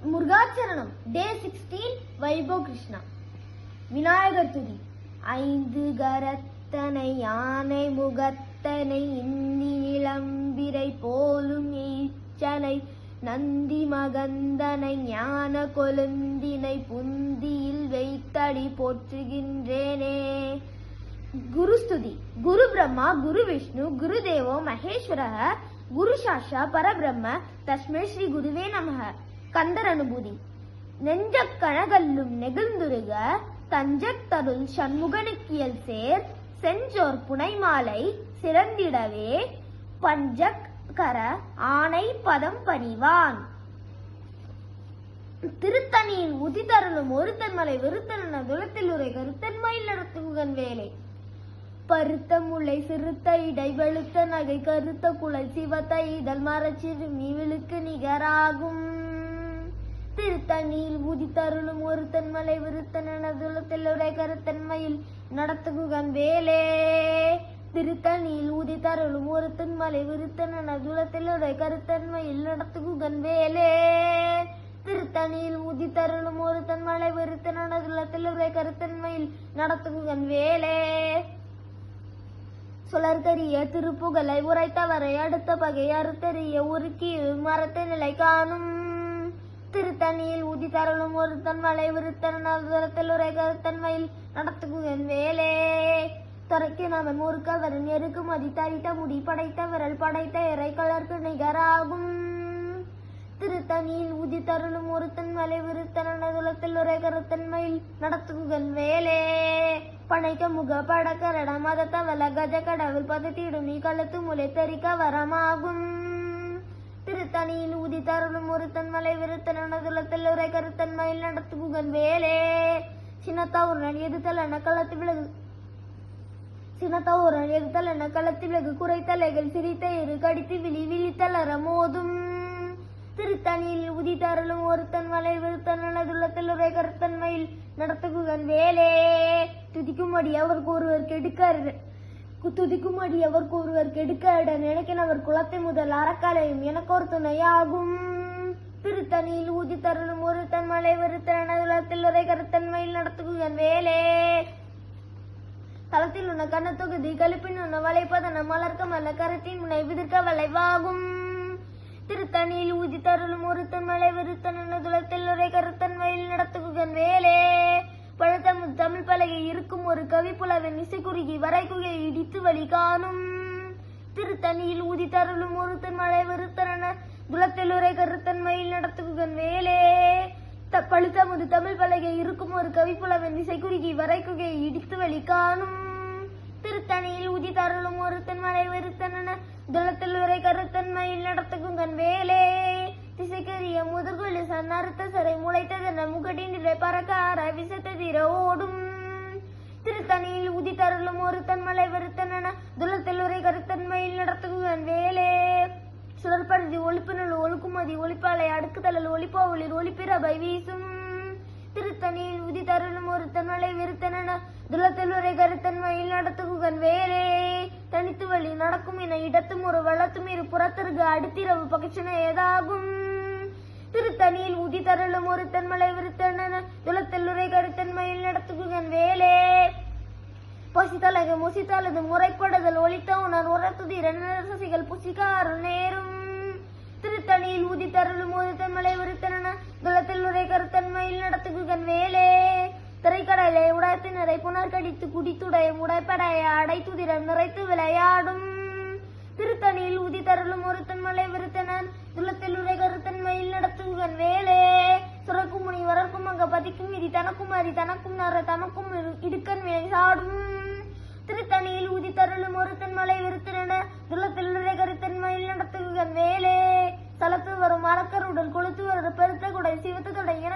முருகாச்சரணம் டே 16 வைபவ் கிருஷ்ணா. விநாயகர் துதி. ஐந்து கரத்தனை யானை முகத்தனை இந்தி நிலம்பிரை போலும் ஈச்சனை நந்தி மகந்தனை ஞான கொழுந்தினை புந்தியில் வைத்தடி போற்றுகின்றேனே. குருஸ்துதி. குரு பிரம்மா குரு விஷ்ணு குரு தேவோ மகேஸ்வர குரு சாஷா பரபிரம்ம தஸ்மை ஸ்ரீ குருவே நமக. கந்தர் அனுபூதி. நெஞ்சக் கனகல்லும் நெகிழ்ந்துருக தஞ்சக் தருள் சண்முகனுக்கியல் சேர் செஞ்சோர் புனை மாலை சிறந்திடவே பஞ்சக் கர ஆனை பதம் பணிவான். திருத்தணியில் உதிதருளும் ஒருத்தன் மலை விருத்தன துளத்தில் உரை கருத்தன்மையில் நடத்துகன் வேலை பருத்த முளை சிறுத்த இடை வெளுத்த நகை கருத்த குலை சிவத்த இதழ் மரச்சிறுமி விழுக்கு நிகராகும். திருத்தணியில் உதித்தருளும் ஒருத்தன் மலை விருத்தன துளத்தில் உரை கருத்தன்மையில் நடத்துகன் வேலே. திருத்தணியில் உதித்தருளும் ஒருத்தன் மலை விருத்தன துளத்தில் உரை கருத்தன்மையில் நடத்துகன் வேலே. திருத்தணியில் உதித்தருளும் ஒருத்தன் மலை விருத்தன துளத்தில் உரை கருத்தன்மையில் நடத்துகன் வேலே. சுழற்கரிய திருப்புகழை உரைத்தவரை அடுத்த பகை அறுத்தறிய உருக்கி மரத்த நிலை காணும். திருத்தணியில் உதித்தருளும் ஒருத்தன் மலை விருத்தனத்தில் உரை கருத்தன்மையில் நடத்துகுகன் வேலே. துறைக்கு நமன் முறுக்கவரன் எருக்கு மதி தரித்த முடி படைத்த விரல் படைத்த இறை கலர்க்கு நிகராகும். திருத்தணியில் உதித்தருளும் ஒருத்தன் மலை விருத்தனத்தில் உரை கருத்தன்மையில் நடத்துகுகன் வேலே. பனைக்க முக படக்கரட மதத்தவல கஜ கடவுள் பதத்திடுமி கழுத்து முளை தெரிக்க வரமாகும். திருத்தணியில் உதித்தருளும் ஒருத்தன் மலை விருத்தனத்தில் உரை கருத்தன்மையில் நடத்துகுகன் வேலே. சின்னத்தவுரன் எதிர்த்தலன களத்து விலகு சின்னத்தவுரன் எதிர்த்தலன களத்து விலகு குறைத்தலைகள் சிரித்த இரு கடித்து விழி விழித்தலர மோதும். திருத்தணியில் உதித்தருளும் ஒருத்தன் மலை விருத்தனத்தில் உரை கருத்தன்மையில் நடத்துகுகன் வேலே. துதிக்கும்படி அவருக்கு ஒருவர் கெடுக்க இட நினைக்கினவர் குலத்தை முதல் அறக்கலையும் எனக்கு ஒரு துணையாகும். திருத்தணியில் உதித்தருளும் ஒருத்தன் மலை விருத்தனத்தில் உரை கருத்தன்மையில் நடத்துகுகன் வேலே. தளத்தில் உள்ள கண்ண தொகுதி கழுப்பின் உள்ள வளைப்பதன மலர்க்க மல்ல கருத்தின் முனை விதிர்க்க வளைவாகும். திருத்தணியில் உதித்தருளும் ஒருத்தன் மலை விருத்தனத்தில் உரை கருத்தன்மையில் நடத்துகுகன் வேலே. பழுத்த தமிழ் பலகை இருக்கும் ஒரு கவி புலவன் இசை குறுகி வரைக்குகை இடித்து வழி காணும். திருத்தணியில் உதித்தருளும் ஒருத்தன் மலை விருத்தனத்தில் உரை கருத்தன்மையில் நடத்துகுகன் வேலே. பழுத்த தமிழ் பலகை இருக்கும் ஒரு கவி புலவன் இசை குறுகி வரைக்குகை இடித்து வழி காணும். திருத்தணியில் உதித்தருளும் ஒருத்தன் மலை விருத்தனத்தில் உரை கருத்தன்மையில் நடத்துகுகன் வேலே. திசைக்கரிய முதுகுழு சன்னறுத்த சரை முளைத்ததன முகட்டின் நிலை பறக்கார விசத்த தீர ஓடும். திருத்தணியில் உதித்தருளும் ஒருத்தன் மலை விருத்தனத்தில் உரை கருத்தன்மையில் நடத்துகுகன் வேலே. சுழற்பருதி ஒளிப்பினுள் ஒழுக்குமதி ஒளிப்பாலை அடுக்குதலில் ஒளிப்பா ஒளிர் ஒளிப்பிரபை வீசும். திருத்தணியில் உதித்தருளும் ஒருத்தன் மலை விருத்தனத்தில் உரை கருத்தன்மையில் நடத்துகுகன் வேலே. தனித்து வழி நடக்கும் என இடத்தும் ஒரு வளத்தும் இரு புறத்திற்கு அடுத்திரவு பகிர்ச்சின ஏதாகும். திருத்தணியில் உதித்தருளும் ஒருத்தன் மலை விருத்தனத்தில் உரை கருத்தன்மையில் நடத்துகுகன் வேலே. பசித்தலகு முசித்தலது முறைப்படுதல் ஒளித்த உணர் உரத்துதிர சசிகள் புசிக்காரல் நேரும். திருத்தணியில் உதித்தருளும் ஒருத்தன் மலை விருத்தனத்தில் உரை கருத்தன்மையில் நடத்துகுகன் வேலே. திரைக்கடலை உடைத்தினரை புனர்கடித்து குடித்துடைய உடைப்படைய அடைத்துதிர நிறைத்து விளையாடும். திருத்தணியில் உதித்தருளும் ஒருத்தன் மலை விருத்தனத்தில் உரை கருத்தன்மையில் நடத்துகுகன் வேலே. சுரக்கும் முனி வரக்கும் அங்க பதிக்கும் இது தனக்கும் அறி தனக்கும் நர தமக்கும் இடுக்கன் வினை சாடும். திருத்தணியில் உதித்தருளும் ஒருத்தன் மலை விருத்தனத்தில் உரை கருத்தன்மையில் நடத்துகுகன் வேலே. தளத்து வரும் மரக்கருடன் கொளுத்து வரும் பெருத்த குடை சிவத்து தொடை என